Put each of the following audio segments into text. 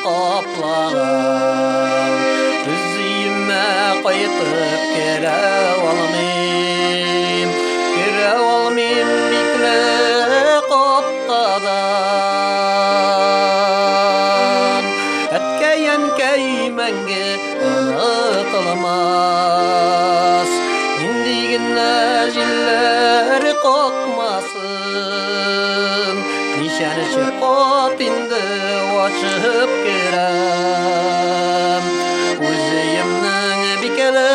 qoplagan Üzüyüme qaytып kere olmayım bikle qoptadan Etkeyen keymenge unutulmaz İndigine jiller kokmasın Nişanışı qopindi açıp girem Üzüyümnün bikele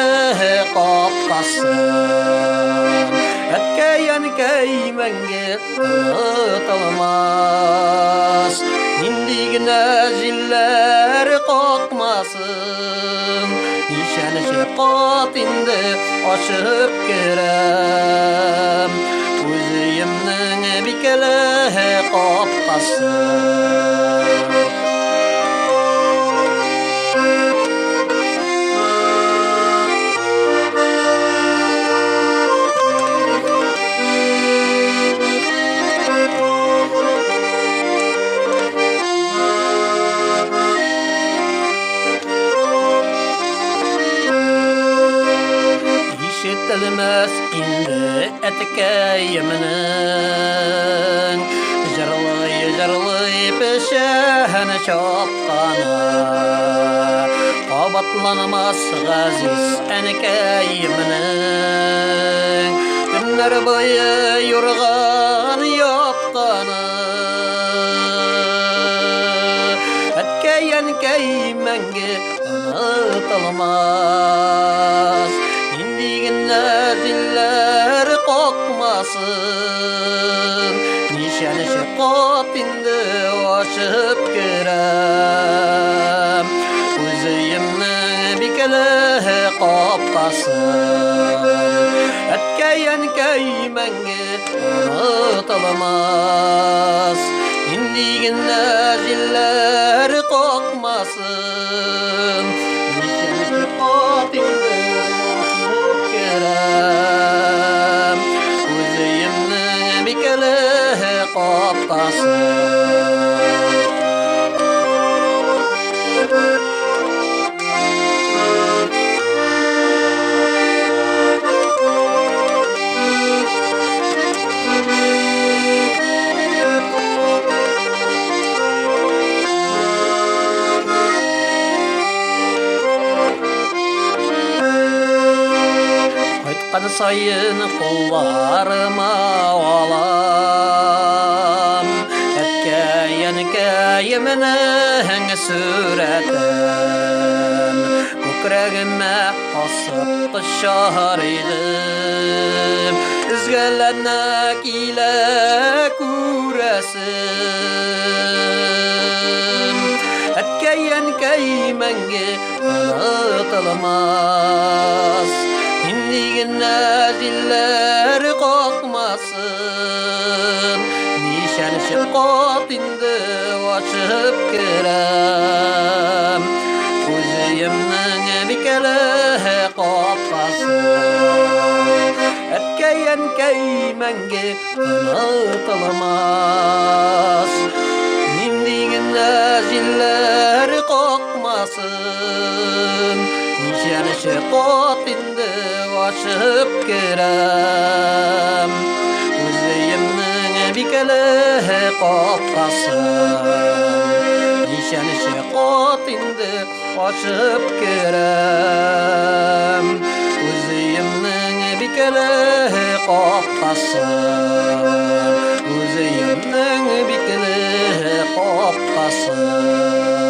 qopqasın Etkeyen keymenge unutulmaz İndigine jiller kokmasın Nişanışı qopindi açıp girem Üzüyümnün bikele qopqasın İşitilmez indi etkeyiminin Jırlay peşehine çapkana Qabatlanmaz gaziz enkeyiminin Günler boyu yorgan yapkana Etkeyen keymenge unutulmaz İndigine diller kokmasın Nişanışı qopindi açıp girem Üzüyümnün bikele qopqasın Etkeyen keymenge unutulmaz İndigine diller kokmasın Nişanışı qopindi Üzüyümnün bikele qopqasın Qaytqan sayın qollarıma alam Etkeyen keyiminin suretin Kökregime asıp qışar idim Üzgelenek ile kuresin Etkeyen keymenge unutulmaz İndigine diller kokmasın Nişanışı qopindi açıp girem Üzüyümnün bikele qopqasın Etkeyen keymenge unutulmaz İndigine diller kokmasın Nişanışı qopindi açıp girem Üzüyümnün bikele qopqasın Nişanışı qopindi açıp girem Üzüyümnün bikele qopqasın Üzüyümnün bikele qopqasın